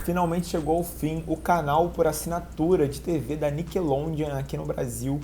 Finalmente chegou ao fim o canal por assinatura de TV da Nickelodeon aqui no Brasil,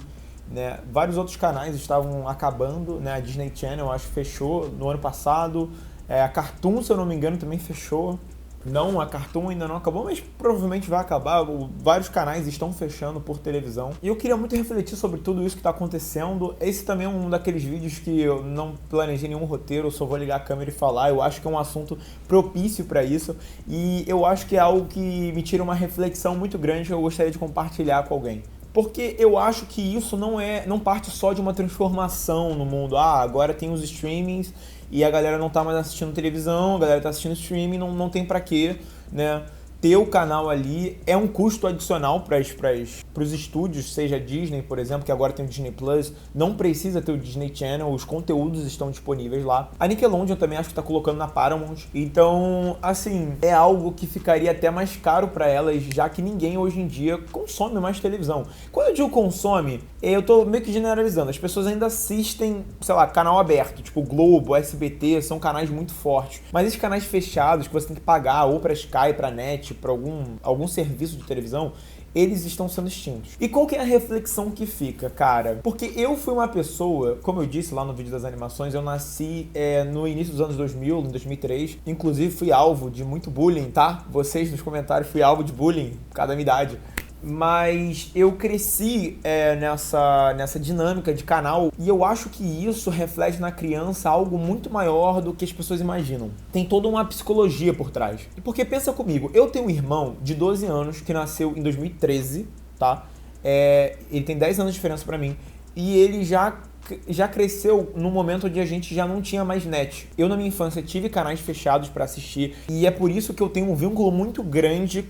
né? Vários outros canais estavam acabando, né? A Disney Channel, acho que fechou no ano passado. A Cartoon, se eu não me engano, também fechou. Não, a Cartoon ainda não acabou, mas provavelmente vai acabar. Vários canais estão fechando por televisão. E eu queria muito refletir sobre tudo isso que está acontecendo. Esse também é um daqueles vídeos que eu não planejei nenhum roteiro, eu só vou ligar a câmera e falar. Eu acho que é um assunto propício para isso. E eu acho que é algo que me tira uma reflexão muito grande que eu gostaria de compartilhar com alguém. Porque eu acho que isso não parte só de uma transformação no mundo. Agora tem os streamings e a galera não tá mais assistindo televisão, a galera tá assistindo streaming, não tem pra quê, né? Ter o canal ali é um custo adicional para os estúdios, seja a Disney, por exemplo, que agora tem o Disney Plus, não precisa ter o Disney Channel, os conteúdos estão disponíveis lá. A Nickelodeon também acho que está colocando na Paramount. Então, assim, é algo que ficaria até mais caro para elas, já que ninguém hoje em dia consome mais televisão. Quando eu digo consome, eu tô meio que generalizando. As pessoas ainda assistem, sei lá, canal aberto, tipo Globo, SBT, são canais muito fortes. Mas esses canais fechados que você tem que pagar ou para Sky, para Net, para algum serviço de televisão, eles estão sendo extintos. E qual que é a reflexão que fica, cara? Porque eu fui uma pessoa, como eu disse lá no vídeo das animações, eu nasci no início dos anos 2000, em 2003. Inclusive fui alvo de muito bullying, tá? Vocês nos comentários fui alvo de bullying, por causa da minha idade. Mas eu cresci nessa dinâmica de canal e eu acho que isso reflete na criança algo muito maior do que as pessoas imaginam. Tem toda uma psicologia por trás. E porque pensa comigo, eu tenho um irmão de 12 anos que nasceu em 2013, tá? Ele tem 10 anos de diferença pra mim e ele já cresceu num momento onde a gente já não tinha mais net. Eu, na minha infância, tive canais fechados pra assistir e é por isso que eu tenho um vínculo muito grande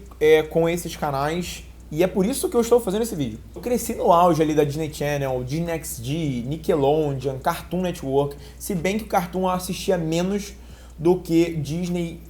com esses canais. E é por isso que eu estou fazendo esse vídeo. Eu cresci no auge ali da Disney Channel, Disney XD, Nickelodeon, Cartoon Network, se bem que o Cartoon eu assistia menos do que Disney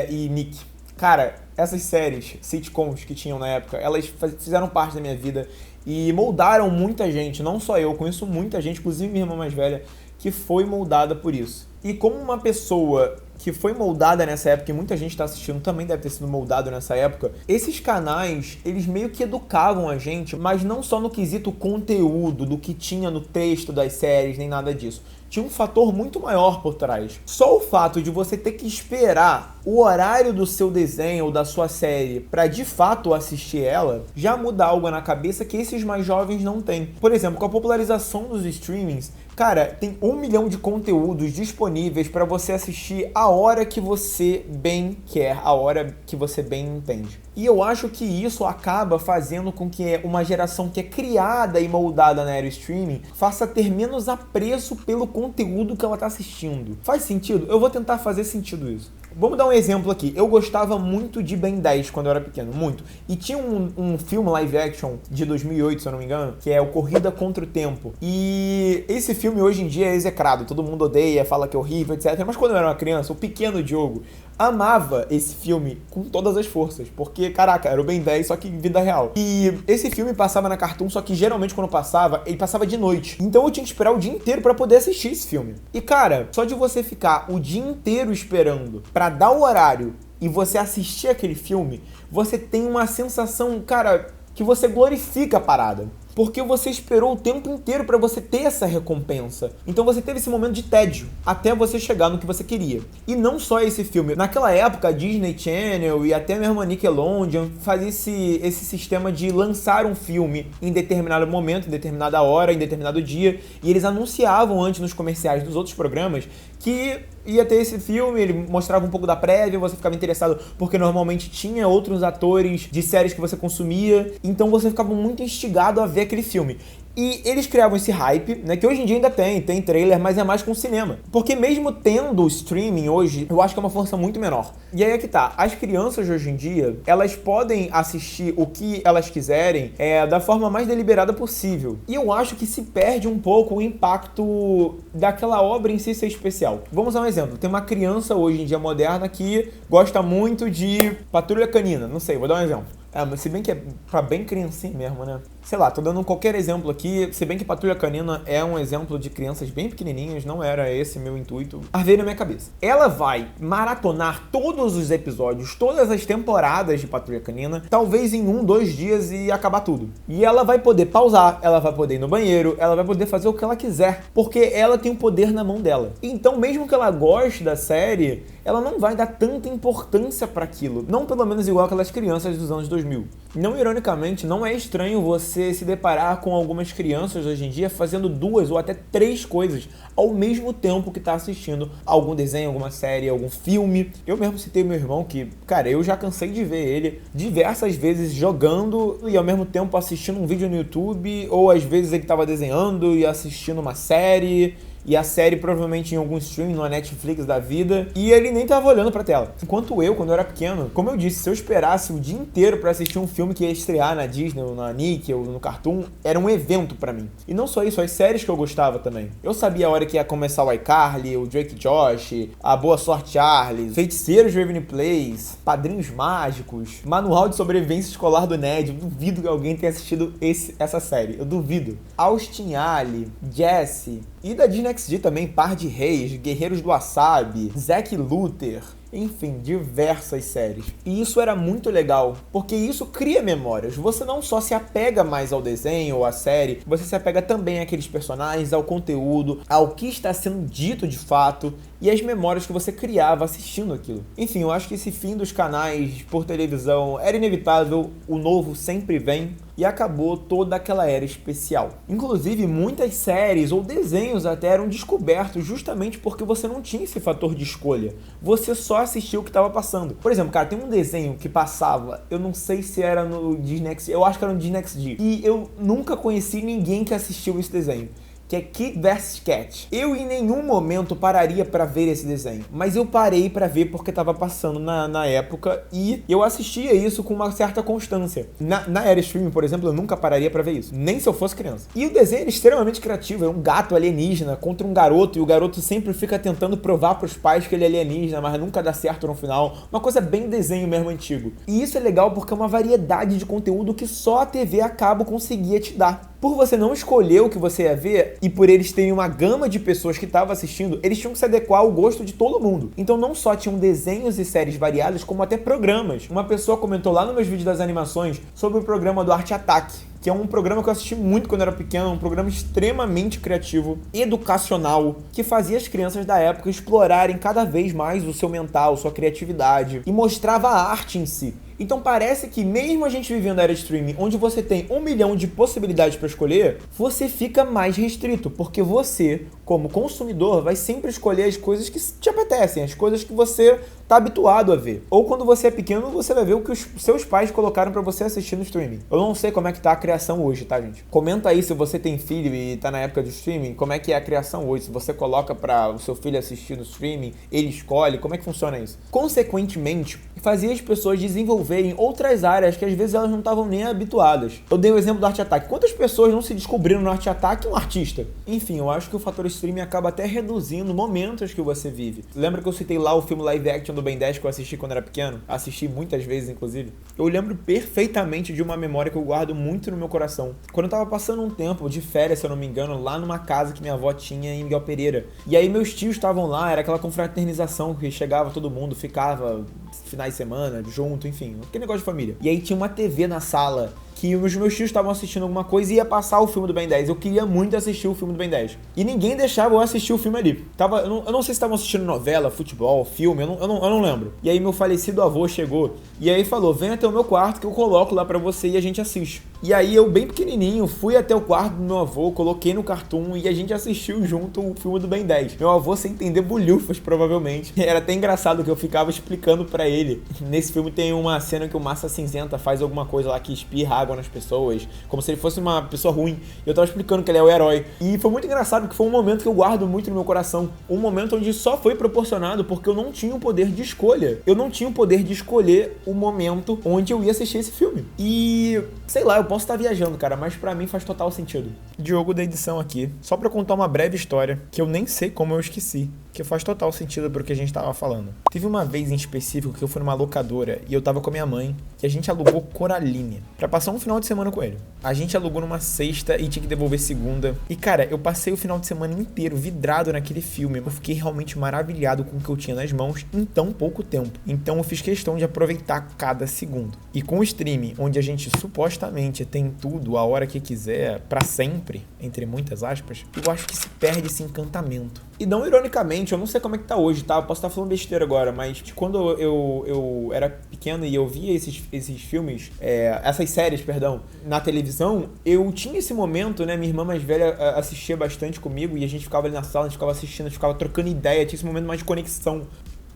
e Nick. Cara, essas séries, sitcoms que tinham na época, elas fizeram parte da minha vida e moldaram muita gente, não só eu, conheço muita gente, inclusive minha irmã mais velha, que foi moldada por isso. E como uma pessoa que foi moldada nessa época, e muita gente está assistindo também deve ter sido moldado nessa época, esses canais, eles meio que educavam a gente, mas não só no quesito conteúdo, do que tinha no texto das séries, nem nada disso. Tinha um fator muito maior por trás. Só o fato de você ter que esperar o horário do seu desenho ou da sua série para de fato assistir ela, já muda algo na cabeça que esses mais jovens não têm. Por exemplo, com a popularização dos streamings, cara, tem 1 milhão de conteúdos disponíveis para você assistir a hora que você bem quer, a hora que você bem entende. E eu acho que isso acaba fazendo com que uma geração que é criada e moldada na era streaming faça ter menos apreço pelo conteúdo que ela está assistindo. Faz sentido? Eu vou tentar fazer sentido isso. Vamos dar um exemplo aqui. Eu gostava muito de Ben 10 quando eu era pequeno, muito. E tinha um filme live action de 2008, se eu não me engano, que é o Corrida Contra o Tempo. E esse filme hoje em dia é execrado, todo mundo odeia, fala que é horrível, etc. Mas quando eu era uma criança, o pequeno Diogo amava esse filme com todas as forças, porque, caraca, era o Ben 10, só que em vida real. E esse filme passava na Cartoon, só que geralmente quando passava, ele passava de noite. Então eu tinha que esperar o dia inteiro pra poder assistir esse filme. E, cara, só de você ficar o dia inteiro esperando pra dar o horário e você assistir aquele filme, você tem uma sensação, cara, que você glorifica a parada. Porque você esperou o tempo inteiro para você ter essa recompensa. Então você teve esse momento de tédio até você chegar no que você queria. E não só esse filme. Naquela época, a Disney Channel e até mesmo a Nickelodeon fazia esse sistema de lançar um filme em determinado momento, em determinada hora, em determinado dia. E eles anunciavam antes nos comerciais dos outros programas que ia ter esse filme, ele mostrava um pouco da prévia, você ficava interessado porque normalmente tinha outros atores de séries que você consumia, então você ficava muito instigado a ver aquele filme. E eles criavam esse hype, né, que hoje em dia ainda tem trailer, mas é mais com cinema. Porque mesmo tendo o streaming hoje, eu acho que é uma força muito menor. E aí é que tá, as crianças de hoje em dia, elas podem assistir o que elas quiserem da forma mais deliberada possível. E eu acho que se perde um pouco o impacto daquela obra em si ser especial. Vamos dar um exemplo, tem uma criança hoje em dia moderna que gosta muito de Patrulha Canina, não sei, vou dar um exemplo. Mas se bem que é pra bem criancinha mesmo, né? Sei lá, tô dando qualquer exemplo aqui, se bem que Patrulha Canina é um exemplo de crianças bem pequenininhas, não era esse meu intuito. Mas veio na minha cabeça. Ela vai maratonar todos os episódios, todas as temporadas de Patrulha Canina, talvez em 1, 2 dias e acabar tudo. E ela vai poder pausar, ela vai poder ir no banheiro, ela vai poder fazer o que ela quiser, porque ela tem o poder na mão dela. Então, mesmo que ela goste da série, ela não vai dar tanta importância para aquilo. Não pelo menos igual aquelas crianças dos anos 2000. Não ironicamente, não é estranho você se deparar com algumas crianças hoje em dia fazendo 2 ou até 3 coisas ao mesmo tempo que tá assistindo algum desenho, alguma série, algum filme. Eu mesmo citei meu irmão que, cara, eu já cansei de ver ele diversas vezes jogando e ao mesmo tempo assistindo um vídeo no YouTube, ou às vezes ele tava desenhando e assistindo uma série. E a série provavelmente em algum stream, numa Netflix da vida. E ele nem tava olhando pra tela. Enquanto eu, quando eu era pequeno, como eu disse, se eu esperasse o dia inteiro pra assistir um filme que ia estrear na Disney, ou na Nick, ou no Cartoon, era um evento pra mim. E não só isso, as séries que eu gostava também. Eu sabia a hora que ia começar o iCarly, o Drake e Josh, a Boa Sorte Charlie, Feiticeiros de Waverly Place, Padrinhos Mágicos, Manual de Sobrevivência Escolar do Ned. Eu duvido que alguém tenha assistido essa série. Eu duvido. Austin Alley, Jessie. E da Disney XD também, Par de Reis, Guerreiros do Wasabi, Zack Luther, enfim, diversas séries. E isso era muito legal, porque isso cria memórias. Você não só se apega mais ao desenho ou à série, você se apega também àqueles personagens, ao conteúdo, ao que está sendo dito de fato e as memórias que você criava assistindo aquilo. Enfim, eu acho que esse fim dos canais por televisão era inevitável, o novo sempre vem. E acabou toda aquela era especial. Inclusive, muitas séries ou desenhos até eram descobertos justamente porque você não tinha esse fator de escolha. Você só assistia o que estava passando. Por exemplo, cara, tem um desenho que passava, eu não sei se era no Disney XD, eu acho que era no Disney XD. E eu nunca conheci ninguém que assistiu esse desenho, que é Kid vs Kat. Eu em nenhum momento pararia pra ver esse desenho, mas eu parei pra ver porque tava passando na época e eu assistia isso com uma certa constância. Na era streaming, por exemplo, eu nunca pararia pra ver isso, nem se eu fosse criança. E o desenho era extremamente criativo, é um gato alienígena contra um garoto e o garoto sempre fica tentando provar pros pais que ele é alienígena, mas nunca dá certo no final. Uma coisa bem desenho mesmo antigo. E isso é legal porque é uma variedade de conteúdo que só a TV a cabo conseguia te dar. Por você não escolher o que você ia ver e por eles terem uma gama de pessoas que estavam assistindo, eles tinham que se adequar ao gosto de todo mundo. Então não só tinham desenhos e séries variadas, como até programas. Uma pessoa comentou lá nos meus vídeos das animações sobre o programa do Arte Ataque, que é um programa que eu assisti muito quando eu era pequeno, um programa extremamente criativo, educacional, que fazia as crianças da época explorarem cada vez mais o seu mental, sua criatividade, e mostrava a arte em si. Então parece que mesmo a gente vivendo a era streaming, onde você tem 1 milhão de possibilidades para escolher, você fica mais restrito, porque você, como consumidor, vai sempre escolher as coisas que te apetecem, as coisas que você tá habituado a ver. Ou quando você é pequeno, você vai ver o que os seus pais colocaram para você assistir no streaming. Eu não sei como é que tá a criação hoje, tá, gente? Comenta aí se você tem filho e tá na época do streaming, como é que é a criação hoje. Se você coloca para o seu filho assistir no streaming, ele escolhe, como é que funciona isso? Consequentemente, fazia as pessoas desenvolverem outras áreas que às vezes elas não estavam nem habituadas. Eu dei o exemplo do Arte Ataque. Quantas pessoas não se descobriram no Arte Ataque um artista? Enfim, eu acho que o fator streaming acaba até reduzindo momentos que você vive. Lembra que eu citei lá o filme live action do Ben 10 que eu assisti quando era pequeno? Assisti muitas vezes, inclusive. Eu lembro perfeitamente de uma memória que eu guardo muito no meu coração. Quando eu tava passando um tempo de férias, se eu não me engano, lá numa casa que minha avó tinha em Miguel Pereira. E aí meus tios estavam lá, era aquela confraternização que chegava todo mundo, ficava finais de semana, junto, enfim, aquele negócio de família. E aí tinha uma TV na sala que os meus tios estavam assistindo alguma coisa e ia passar o filme do Ben 10. Eu queria muito assistir o filme do Ben 10. E ninguém deixava eu assistir o filme ali. Eu não sei se estavam assistindo novela, futebol, filme, eu não lembro. E aí meu falecido avô chegou e aí falou, vem até o meu quarto que eu coloco lá pra você e a gente assiste. E aí eu, bem pequenininho, fui até o quarto do meu avô, coloquei no Cartoon e a gente assistiu junto o filme do Ben 10. Meu avô, sem entender bolhufas, provavelmente. Era até engraçado que eu ficava explicando pra ele. Nesse filme tem uma cena que o Massa Cinzenta faz alguma coisa lá que espirra água nas pessoas, como se ele fosse uma pessoa ruim. E eu tava explicando que ele é o herói. E foi muito engraçado, porque foi um momento que eu guardo muito no meu coração. Um momento onde só foi proporcionado porque eu não tinha o poder de escolha. Eu não tinha o poder de escolher o momento onde eu ia assistir esse filme. E, sei lá, eu posso estar viajando, cara, mas pra mim faz total sentido. Diogo da edição aqui, só pra contar uma breve história, que eu nem sei como eu esqueci. que faz total sentido pro que a gente tava falando. Teve uma vez em específico que eu fui numa locadora e eu tava com a minha mãe, que a gente alugou Coraline pra passar um final de semana com ele. A gente alugou numa sexta e tinha que devolver segunda. E cara, eu passei o final de semana inteiro vidrado naquele filme. Eu fiquei realmente maravilhado com o que eu tinha nas mãos em tão pouco tempo. Então eu fiz questão de aproveitar cada segundo. E com o streaming, onde a gente supostamente tem tudo a hora que quiser, pra sempre, entre muitas aspas, eu acho que se perde esse encantamento. E não ironicamente, eu não sei como é que tá hoje, tá? Eu posso estar falando besteira agora, mas quando eu era pequeno e eu via esses filmes, essas séries, perdão, na televisão, eu tinha esse momento, né? Minha irmã mais velha assistia bastante comigo e a gente ficava ali na sala, a gente ficava assistindo, a gente ficava trocando ideia, tinha esse momento mais de conexão.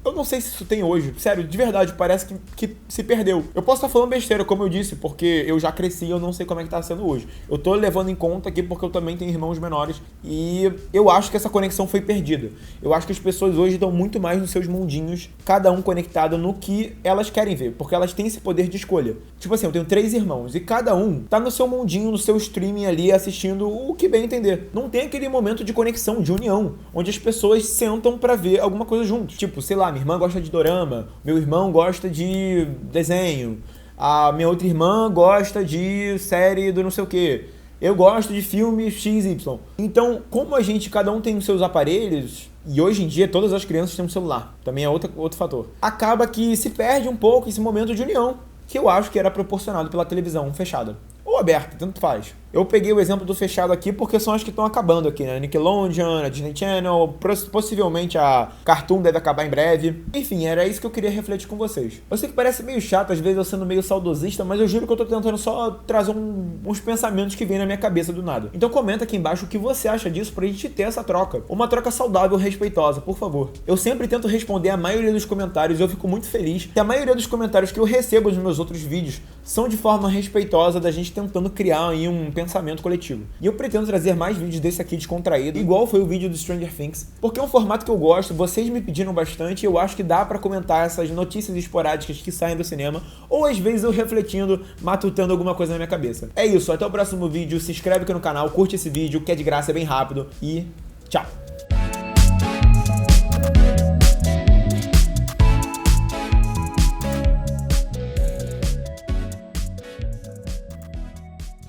Eu não sei se isso tem hoje. Sério, de verdade, parece que se perdeu. Eu posso estar falando besteira, como eu disse, porque eu já cresci e eu não sei como é que tá sendo hoje. Eu tô levando em conta aqui porque eu também tenho irmãos menores e eu acho que essa conexão foi perdida. Eu acho que as pessoas hoje estão muito mais nos seus mundinhos, cada um conectado no que elas querem ver, porque elas têm esse poder de escolha. Tipo assim, eu tenho 3 irmãos e cada um tá no seu mundinho, no seu streaming ali, assistindo o que bem entender. Não tem aquele momento de conexão, de união, onde as pessoas sentam pra ver alguma coisa juntos. Tipo, sei lá, minha irmã gosta de dorama, meu irmão gosta de desenho, a minha outra irmã gosta de série do não sei o que, eu gosto de filme XY. Então, como a gente, cada um tem os seus aparelhos, e hoje em dia todas as crianças têm um celular, também é outro fator, acaba que se perde um pouco esse momento de união, que eu acho que era proporcionado pela televisão fechada. Ou aberta, tanto faz. Eu peguei o exemplo do fechado aqui porque são as que estão acabando aqui, né? Nickelodeon, a Disney Channel, possivelmente a Cartoon deve acabar em breve. Enfim, era isso que eu queria refletir com vocês. Eu sei que parece meio chato, às vezes eu sendo meio saudosista, mas eu juro que eu tô tentando só trazer uns pensamentos que vêm na minha cabeça do nada. Então comenta aqui embaixo o que você acha disso pra gente ter essa troca. Uma troca saudável e respeitosa, por favor. Eu sempre tento responder a maioria dos comentários e eu fico muito feliz que a maioria dos comentários que eu recebo nos meus outros vídeos são de forma respeitosa da gente tentando criar aí um pensamento coletivo. E eu pretendo trazer mais vídeos desse aqui descontraído, igual foi o vídeo do Stranger Things, porque é um formato que eu gosto, vocês me pediram bastante e eu acho que dá pra comentar essas notícias esporádicas que saem do cinema, ou às vezes eu refletindo, matutando alguma coisa na minha cabeça. É isso, até o próximo vídeo, se inscreve aqui no canal, curte esse vídeo, que é de graça, é bem rápido, e tchau!